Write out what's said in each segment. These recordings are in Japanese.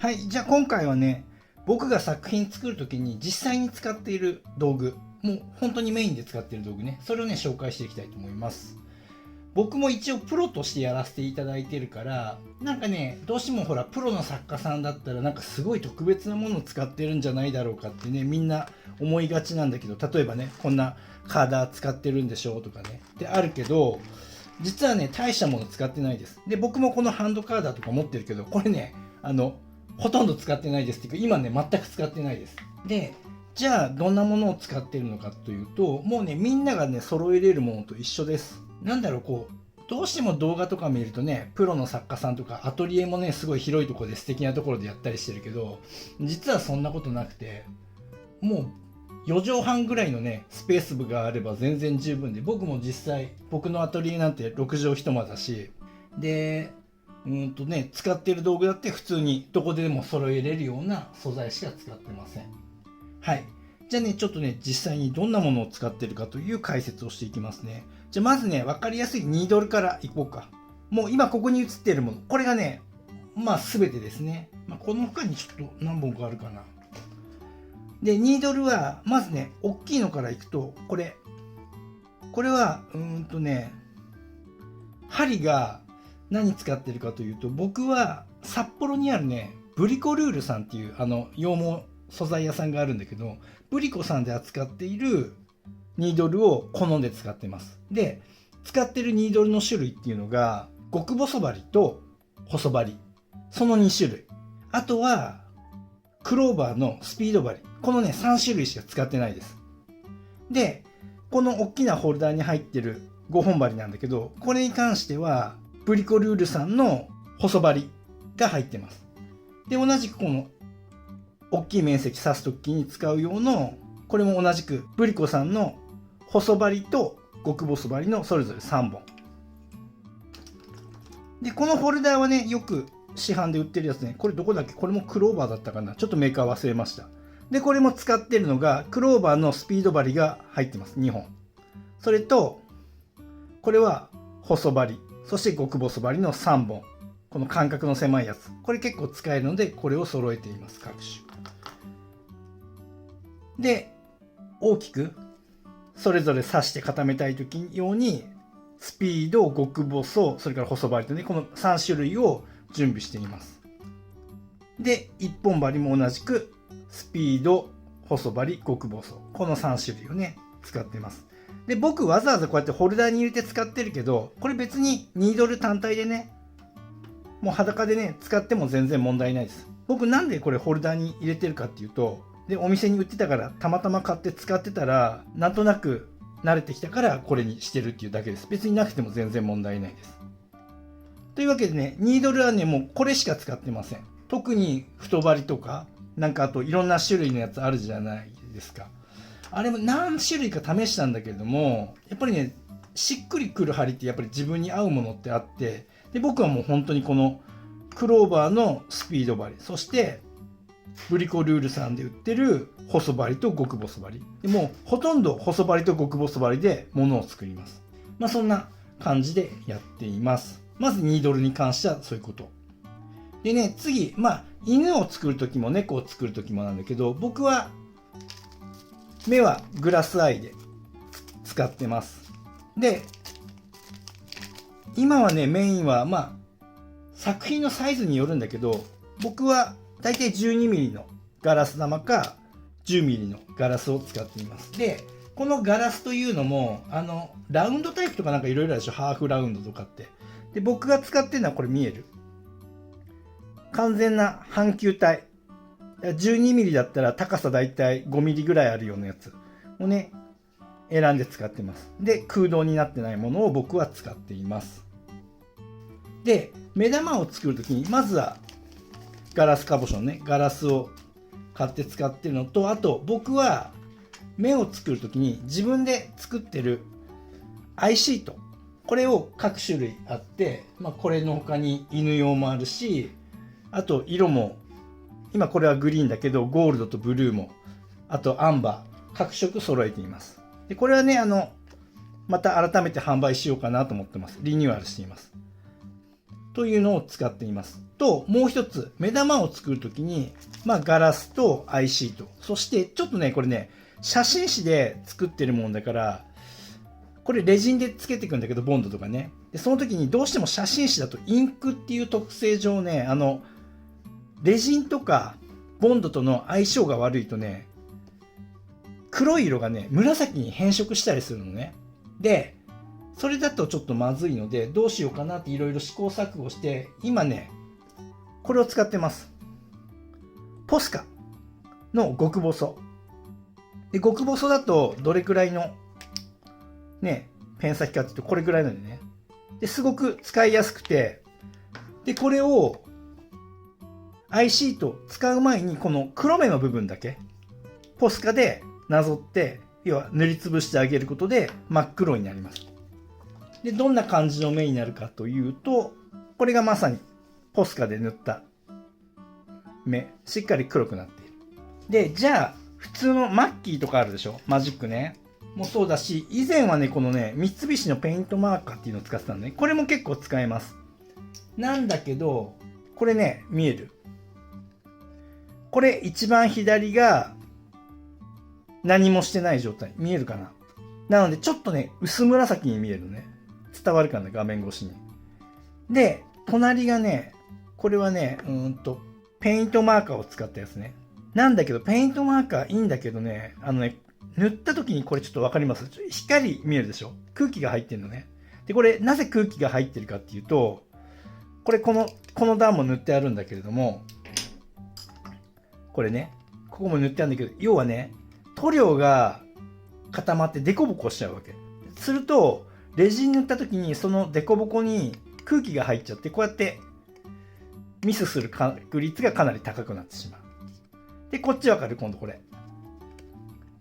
はい、じゃあ今回はね、僕が作品作るときに実際に使っている道具、もう本当にメインで使っている道具ね、それをね、紹介していきたいと思います。僕も一応プロとしてやらせていただいてるから、なんかね、どうしてもほら、プロの作家さんだったらなんかすごい特別なものを使ってるんじゃないだろうかってね、みんな思いがちなんだけど、例えばね、こんなカーダー使ってるんでしょうとかね、ってあるけど、実はね、大したもの使ってないです。で、僕もこのハンドカーダーとか持ってるけど、これね、ほとんど使ってないですっていうか、今ね、全く使ってないです。で、じゃあ、どんなものを使ってるのかというと、もうね、みんながね、揃えれるものと一緒です。なんだろう、どうしても動画とか見るとね、プロの作家さんとか、アトリエもね、すごい広いところで素敵なところでやったりしてるけど、実はそんなことなくて、もう、4畳半ぐらいのね、スペースがあれば全然十分で、僕も実際、僕のアトリエなんて6畳一間だし、で、使っている道具だって普通にどこでも揃えれるような素材しか使ってません。はい。じゃあね、ちょっとね、実際にどんなものを使ってるかという解説をしていきますね。じゃあまずね、わかりやすいニードルからいこうか。もう今ここに映っているもの。これがね、まあ全てですね。まあ、この他にちょっと何本かあるかな。で、ニードルは、まずね、大きいのからいくと、これは、針が何使ってるかというと、僕は札幌にあるね、ブリコルールさんっていう羊毛素材屋さんがあるんだけど、ブリコさんで扱っているニードルを好んで使ってます。で、使ってるニードルの種類っていうのが、極細針と細針。その2種類。あとは、クローバーのスピード針。このね、3種類しか使ってないです。で、この大きなホルダーに入ってる5本針なんだけど、これに関しては、ブリコルールさんの細針が入ってます。で、同じくこの大きい面積刺すときに使う用の、これも同じくブリコさんの細針と極細針のそれぞれ3本。で、このホルダーはね、よく市販で売ってるやつね。これどこだっけ？これもクローバーだったかな？ちょっとメーカー忘れました。で、これも使ってるのが、クローバーのスピード針が入ってます。2本。それと、これは細針。そして極細針の3本。この間隔の狭いやつ。これ結構使えるので、これを揃えています。各種。で、大きく、それぞれ刺して固めたいとき用に、スピード、極細、それから細針とね、この3種類を準備しています。で、1本針も同じく、スピード、細針、極細。この3種類をね、使っています。で、僕わざわざこうやってホルダーに入れて使ってるけど、これ別にニードル単体でね、もう裸でね、使っても全然問題ないです。僕なんでこれホルダーに入れてるかっていうと、で、お店に売ってたからたまたま買って使ってたら、なんとなく慣れてきたからこれにしてるっていうだけです。別になくても全然問題ないです。というわけでね、ニードルはね、もうこれしか使ってません。特に太針とか、なんかあといろんな種類のやつあるじゃないですか。あれも何種類か試したんだけれども、やっぱりね、しっくりくる針ってやっぱり自分に合うものってあって、で、僕はもう本当にこのクローバーのスピード針、そしてブリコルールさんで売ってる細針と極細針。でもうほとんど細針と極細針で物を作ります。まあそんな感じでやっています。まずニードルに関してはそういうこと。でね、次、まあ犬を作るときも猫を作るときもなんだけど、僕は目はグラスアイで使ってます。で、今はね、メインは、まあ、作品のサイズによるんだけど、僕はだいたい 12mm のガラス玉か 10mm のガラスを使っています。で、このガラスというのも、ラウンドタイプとかなんかいろいろあるでしょ、ハーフラウンドとかって。で、僕が使ってるのはこれ見える。完全な半球体。12mm だったら高さだいたい 5mm ぐらいあるようなやつをね、選んで使ってます。で、空洞になってないものを僕は使っています。で、目玉を作るときに、まずはガラスカボションね、ガラスを買って使ってるのと、あと僕は目を作るときに自分で作ってるアイシート。これを各種類あって、まあ、これの他に犬用もあるし、あと色も、今これはグリーンだけど、ゴールドとブルーも、あとアンバー、各色揃えています。で、これはね、また改めて販売しようかなと思ってます。リニューアルしています。というのを使っています。と、もう一つ、目玉を作るときに、ガラスとアイシート。そして、ちょっとね、これね、写真紙で作ってるもんだから、これレジンでつけていくんだけど、ボンドとかね。で、その時にどうしても写真紙だとインクっていう特性上ね、レジンとかボンドとの相性が悪いとね、黒い色がね、紫に変色したりするのね。で、それだとちょっとまずいので、どうしようかなっていろいろ試行錯誤して、今ね、これを使ってます。ポスカの極細。で、極細だとどれくらいのね、ペン先かっていうとこれくらいなんでね。で、すごく使いやすくて、で、これをアイシート使う前にこの黒目の部分だけポスカでなぞって、要は塗りつぶしてあげることで真っ黒になります。で、どんな感じの目になるかというと、これがまさにポスカで塗った目、しっかり黒くなっている。で、じゃあ、普通のマッキーとかあるでしょ、マジックね。もそうだし、以前はね、このね、三菱のペイントマーカーっていうのを使ってたのね。これも結構使えます。なんだけど、これね、見える？これ一番左が何もしてない状態。見えるかな？なので、ちょっとね、薄紫に見えるのね。伝わるかな、画面越しに。で、隣がね、これはね、ペイントマーカーを使ったやつね。なんだけど、ペイントマーカーいいんだけどね、塗った時にこれちょっとわかります？光見えるでしょ？空気が入ってるのね。で、これなぜ空気が入ってるかっていうと、これこの段も塗ってあるんだけれども、これね、ここも塗ってあるんだけど、要はね、塗料が固まってデコボコしちゃうわけ。すると、レジン塗った時にそのデコボコに空気が入っちゃって、こうやってミスする確率がかなり高くなってしまう。で、こっちわかる？今度これ。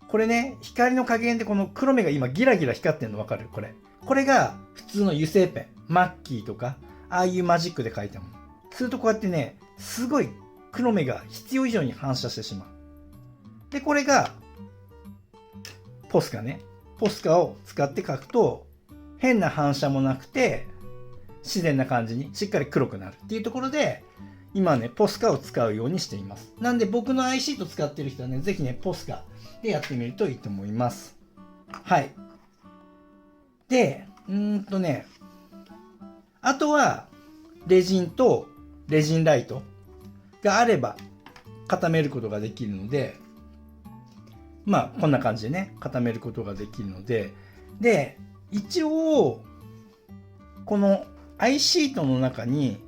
これね、光の加減でこの黒目が今ギラギラ光ってるのわかる？これ。これが普通の油性ペン。マッキーとか、ああいうマジックで描いたもの。するとこうやってね、すごい黒目が必要以上に反射してしまう。で、これが、ポスカね。ポスカを使って描くと、変な反射もなくて、自然な感じにしっかり黒くなるっていうところで、今ね、ポスカを使うようにしています。なんで僕のアイシート使ってる人はね、ぜひね、ポスカでやってみるといいと思います。はい。で、あとは、レジンとレジンライトがあれば固めることができるので、こんな感じでね、固めることができるので、で、一応、このアイシートの中に、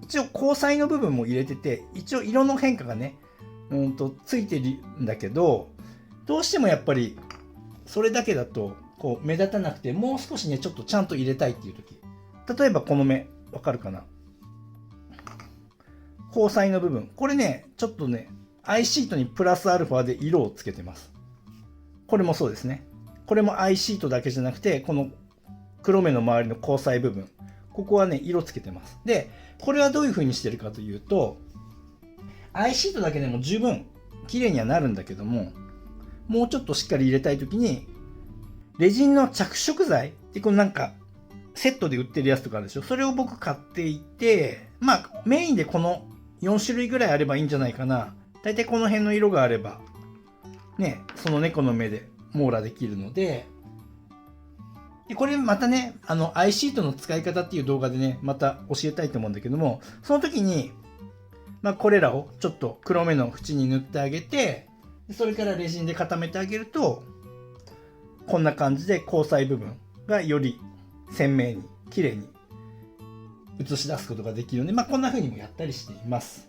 一応光彩の部分も入れてて、一応色の変化がね、ついてるんだけど、どうしてもやっぱり、それだけだと、こう、目立たなくて、もう少しね、ちょっとちゃんと入れたいっていう時。例えばこの目、わかるかな？光彩の部分。これね、ちょっとね、アイシートにプラスアルファで色をつけてます。これもそうですね。これもアイシートだけじゃなくて、この黒目の周りの光彩部分。ここはね、色つけてます。で、これはどういう風にしてるかというと、アイシートだけでも十分綺麗にはなるんだけども、もうちょっとしっかり入れたいときに、レジンの着色剤ってこのなんか、セットで売ってるやつとかあるでしょ？それを僕買っていて、メインでこの4種類ぐらいあればいいんじゃないかな。だいたいこの辺の色があれば、ね、その猫の目で網羅できるので、でこれまたね、アイシートの使い方っていう動画でね、また教えたいと思うんだけども、その時に、これらをちょっと黒目の縁に塗ってあげて、それからレジンで固めてあげると、こんな感じで交際部分がより鮮明に、綺麗に映し出すことができるので、こんな風にもやったりしています。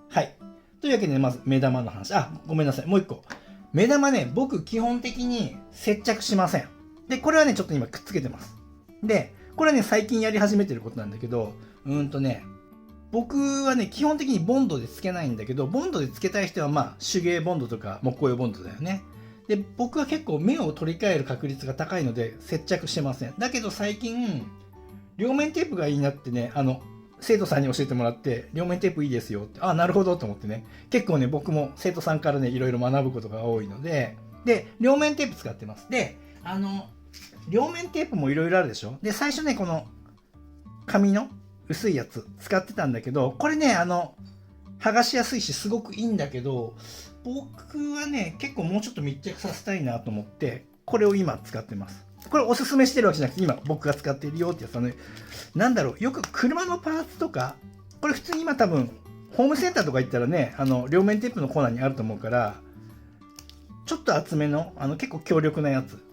はい。というわけで、まず目玉の話。ごめんなさい。もう一個。目玉ね、僕基本的に接着しません。で、これはね、ちょっと今くっつけてます。で、これはね、最近やり始めてることなんだけど、僕はね、基本的にボンドでつけないんだけど、ボンドでつけたい人は手芸ボンドとか木工用ボンドだよね。で、僕は結構目を取り替える確率が高いので接着してません。だけど最近、両面テープがいいなってね、生徒さんに教えてもらって、両面テープいいですよって、なるほどと思ってね、結構ね、僕も生徒さんからね、いろいろ学ぶことが多いので、で、両面テープ使ってます。で、両面テープもいろいろあるでしょ？で、最初ね、この紙の薄いやつ使ってたんだけど、これね、剥がしやすいしすごくいいんだけど、僕はね、結構もうちょっと密着させたいなと思って、これを今使ってます。これおすすめしてるわけじゃなくて、今僕が使っているよってやつはね、なんだろう、よく車のパーツとか、これ普通に今多分、ホームセンターとか行ったらね、両面テープのコーナーにあると思うから、ちょっと厚めの、結構強力なやつ、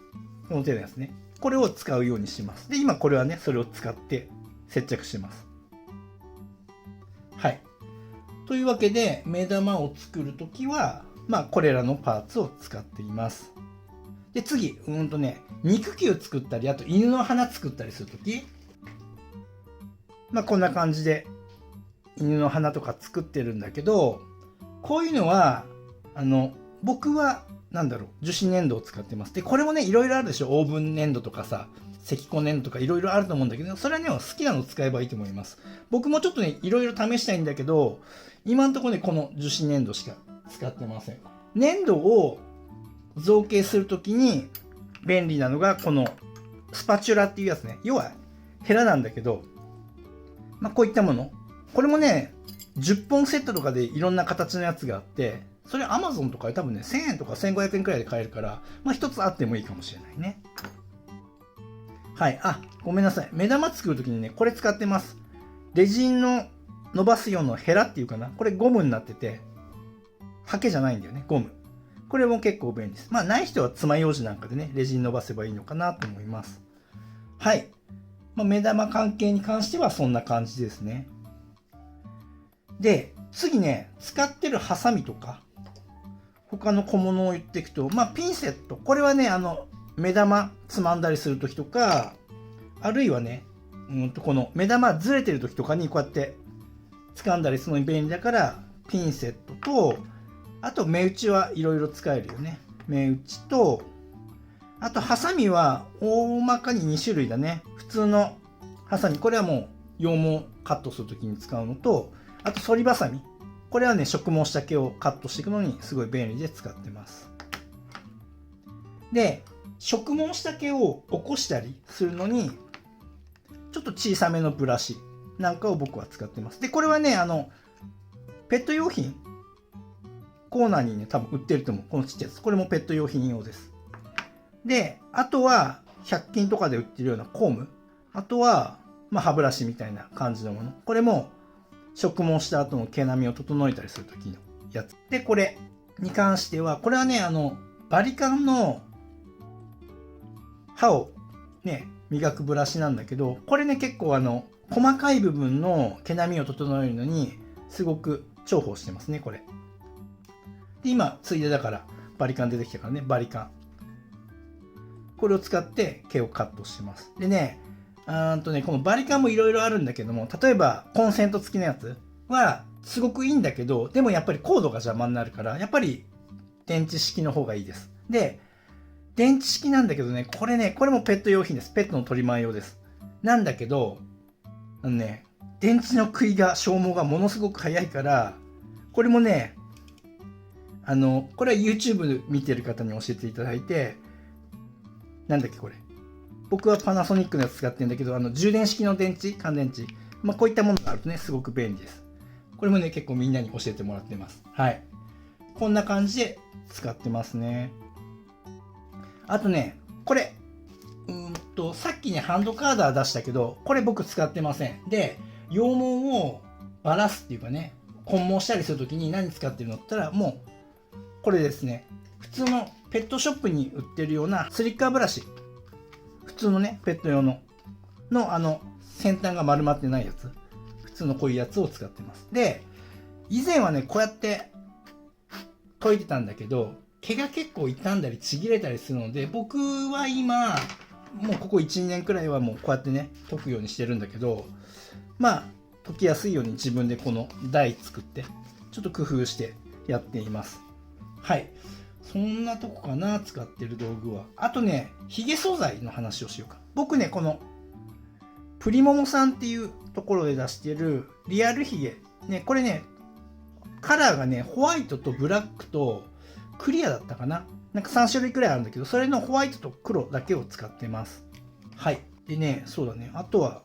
この手のやつね。これを使うようにします。で、今これはね、それを使って接着してます。はい。というわけで、目玉を作るときは、これらのパーツを使っています。で、次、肉球作ったり、あと犬の鼻作ったりするとき、こんな感じで、犬の鼻とか作ってるんだけど、こういうのは、僕は、樹脂粘土を使ってます。で、これもね、いろいろあるでしょ。オーブン粘土とかさ、石膏粘土とかいろいろあると思うんだけど、それはね、好きなの使えばいいと思います。僕もちょっとね、いろいろ試したいんだけど、今のところね、この樹脂粘土しか使ってません。粘土を造形するときに便利なのが、このスパチュラっていうやつね。要は、ヘラなんだけど、こういったもの。これもね、10本セットとかでいろんな形のやつがあって、それ Amazon とかで多分ね、1000円とか1500円くらいで買えるから、一つあってもいいかもしれないね。はい。ごめんなさい。目玉作るときにね、これ使ってます。レジンの伸ばす用のヘラっていうかな。これゴムになってて、ハケじゃないんだよね、ゴム。これも結構便利です。ない人は爪楊枝なんかでね、レジン伸ばせばいいのかなと思います。はい。目玉関係に関してはそんな感じですね。で、次ね、使ってるハサミとか、他の小物を言っていくと、ピンセット。これはね、目玉つまんだりするときとか、あるいはね、この目玉ずれてるときとかにこうやって掴んだりするのに便利だから、ピンセットと、あと目打ちはいろいろ使えるよね。目打ちと、あとハサミは大まかに2種類だね。普通のハサミ、これはもう羊毛カットするときに使うのと、あと反りバサミ。これはね、植毛した毛をカットしていくのにすごい便利で使ってます。で、植毛した毛を起こしたりするのに、ちょっと小さめのブラシなんかを僕は使ってます。で、これはね、ペット用品コーナーにね、多分売ってると思う。このちっちゃいやつ。これもペット用品用です。で、あとは、100均とかで売ってるようなコーム。あとは、歯ブラシみたいな感じのもの。これも、植毛した後の毛並みを整えたりするときのやつ。で、これに関しては、これはね、バリカンの歯をね、磨くブラシなんだけど、これね、結構細かい部分の毛並みを整えるのに、すごく重宝してますね、これ。で、今、ついでだから、バリカン出てきたからね、バリカン。これを使って毛をカットしてます。でね、このバリカンもいろいろあるんだけども、例えばコンセント付きのやつはすごくいいんだけど、でもやっぱりコードが邪魔になるから、やっぱり電池式の方がいいです。で、電池式なんだけどね、これもペット用品です。ペットのトリマー用です。なんだけど、電池の食いが、消耗がものすごく早いから、これもね、これは YouTube 見てる方に教えていただいて、なんだっけこれ。僕はパナソニックのやつ使ってるんだけど、充電式の電池、乾電池。こういったものがあるとね、すごく便利です。これもね、結構みんなに教えてもらってます。はい。こんな感じで使ってますね。あとね、これ。さっきね、ハンドカーダー出したけど、これ僕使ってません。で、羊毛をばらすっていうかね、混毛したりするときに何使ってるのって言ったら、もう、これですね。普通のペットショップに売ってるようなスリッカーブラシ。普通のね、ペット用の先端が丸まってないやつ。普通のこういうやつを使ってます。で、以前はね、こうやって研いでたんだけど、毛が結構傷んだりちぎれたりするので、僕は今、もうここ1、2年くらいはもうこうやってね、研くようにしてるんだけど、研きやすいように自分でこの台作って、ちょっと工夫してやっています。はい。そんなとこかな、使ってる道具は。あとね、ヒゲ素材の話をしようか。僕ね、この、プリモモさんっていうところで出してるリアルヒゲ。ね、これね、カラーがね、ホワイトとブラックとクリアだったかな。なんか3種類くらいあるんだけど、それのホワイトと黒だけを使ってます。はい。でね、そうだね。あとは、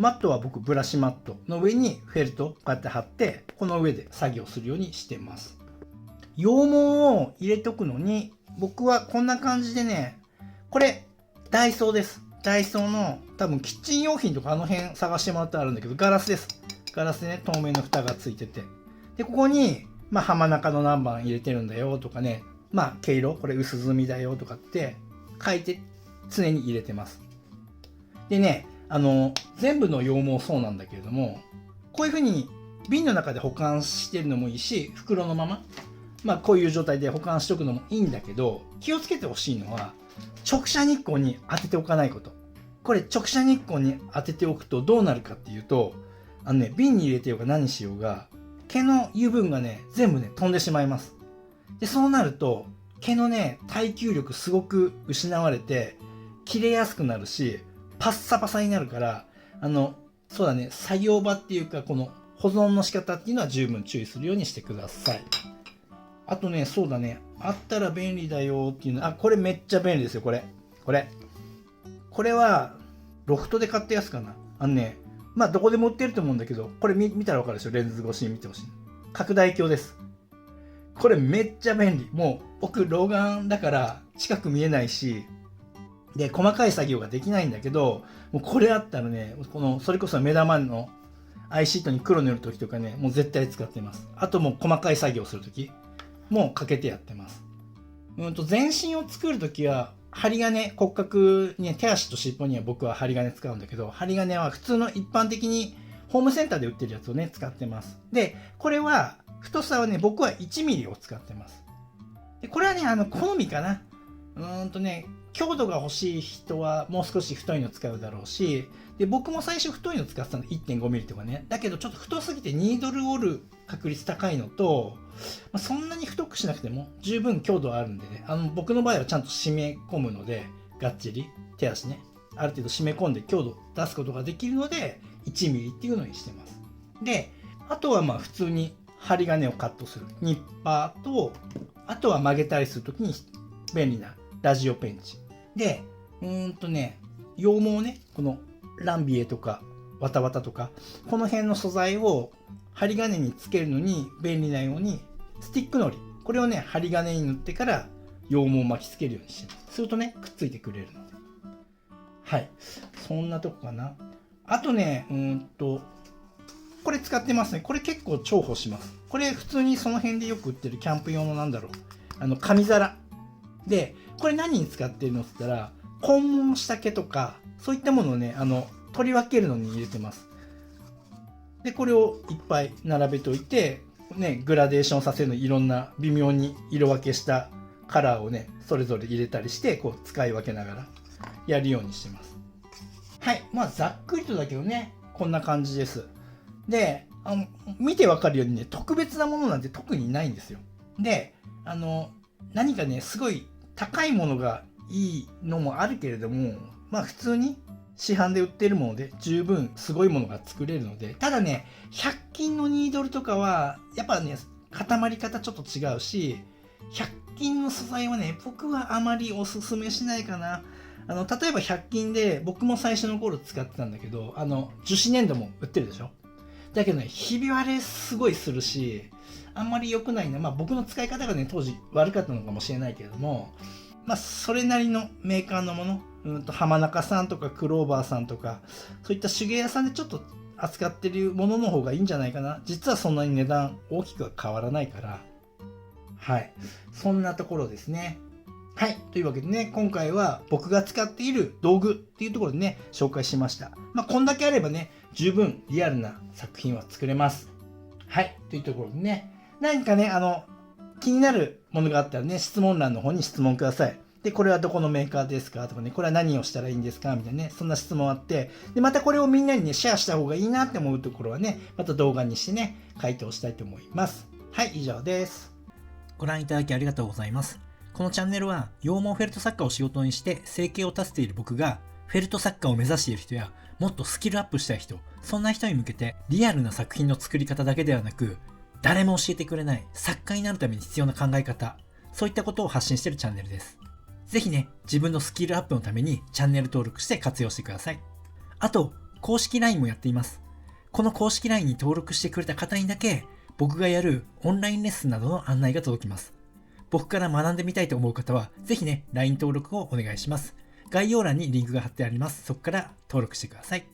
マットは僕ブラシマットの上にフェルトこうやって貼って、この上で作業するようにしてます。羊毛を入れとくのに、僕はこんな感じでね、これダイソーです。ダイソーの多分キッチン用品とかあの辺探してもらったらあるんだけど、ガラスです。ガラスでね、透明の蓋がついてて。で、ここに、浜中の何番入れてるんだよとかね、毛色、これ薄墨だよとかって書いて常に入れてます。でね、全部の羊毛そうなんだけれども、こういう風に瓶の中で保管してるのもいいし、袋のまま、こういう状態で保管しておくのもいいんだけど、気をつけてほしいのは、直射日光に当てておかないこと。これ直射日光に当てておくとどうなるかっていうと、瓶に入れてようが何しようが、毛の油分がね、全部ね、飛んでしまいます。で、そうなると、毛のね、耐久力すごく失われて、切れやすくなるし、パッサパサになるから、そうだね、作業場っていうか、この保存の仕方っていうのは十分注意するようにしてください。あとね、そうだね、あったら便利だよっていうの、これめっちゃ便利ですよ、これ。これは、ロフトで買ったやつかな。どこでも売ってると思うんだけど、これ見たらわかるでしょ、レンズ越しに見てほしい。拡大鏡です。これめっちゃ便利。もう、僕、老眼だから近く見えないし、で、細かい作業ができないんだけど、もうこれあったらね、それこそ目玉のアイシートに黒塗るときとかね、もう絶対使ってます。あともう細かい作業するときもかけてやってます。全身を作るときは、針金、骨格に、手足と尻尾には僕は針金使うんだけど、針金は普通の一般的にホームセンターで売ってるやつをね、使ってます。で、これは、太さはね、僕は1ミリを使ってます。で、これはね、好みかな。強度が欲しい人はもう少し太いの使うだろうし、で、僕も最初太いの使ってたの 1.5 ミリとかね。だけどちょっと太すぎてニードル折る確率高いのと、そんなに太くしなくても十分強度はあるんでね、僕の場合はちゃんと締め込むので、がっちり手足ね、ある程度締め込んで強度出すことができるので、1ミリっていうのにしてます。で、あとは普通に針金をカットするニッパーと、あとは曲げたりするときに便利なラジオペンチ。で、羊毛ね、このランビエとか、ワタワタとか、この辺の素材を針金につけるのに便利なように、スティックのり。これをね、針金に塗ってから羊毛を巻きつけるようにしてます。するとね、くっついてくれるので。はい。そんなとこかな。あとね、これ使ってますね。これ結構重宝します。これ普通にその辺でよく売ってるキャンプ用の紙皿。で、これ何に使ってるのって言ったら、根紋した毛とか、そういったものをね、取り分けるのに入れてます。で、これをいっぱい並べといて、ね、グラデーションさせるのいろんな微妙に色分けしたカラーをね、それぞれ入れたりして、こう使い分けながらやるようにしてます。はい。ざっくりとだけどね、こんな感じです。で、見てわかるようにね、特別なものなんて特にないんですよ。で、何かね、すごい高いものがいいのもあるけれども、普通に市販で売ってるもので十分すごいものが作れるので、ただね、100均のニードルとかは、やっぱね、固まり方ちょっと違うし、100均の素材はね、僕はあまりおすすめしないかな。例えば100均で、僕も最初の頃使ってたんだけど、樹脂粘土も売ってるでしょ。だけどね、ひび割れすごいするし、あんまり良くないね。僕の使い方がね、当時悪かったのかもしれないけれども、それなりのメーカーのもの、浜中さんとかクローバーさんとか、そういった手芸屋さんでちょっと扱ってるものの方がいいんじゃないかな。実はそんなに値段大きくは変わらないから。はい。そんなところですね。はい。というわけでね、今回は僕が使っている道具っていうところでね、紹介しました。こんだけあればね、十分リアルな作品は作れます。はい。というところでね、何かね、気になるものがあったらね、質問欄の方に質問ください。で、これはどこのメーカーですかとかね、これは何をしたらいいんですかみたいなね、そんな質問あって、で、またこれをみんなにね、シェアした方がいいなって思うところはね、また動画にしてね、回答したいと思います。はい、以上です。ご覧いただきありがとうございます。このチャンネルは羊毛フェルト作家を仕事にして生計を立てている僕が、フェルト作家を目指している人や、もっとスキルアップしたい人、そんな人に向けてリアルな作品の作り方だけではなく、誰も教えてくれない作家になるために必要な考え方、そういったことを発信しているチャンネルです。ぜひね、自分のスキルアップのためにチャンネル登録して活用してください。あと、公式 LINE もやっています。この公式 LINE に登録してくれた方にだけ、僕がやるオンラインレッスンなどの案内が届きます。僕から学んでみたいと思う方は、ぜひね、LINE 登録をお願いします。概要欄にリンクが貼ってあります。そこから登録してください。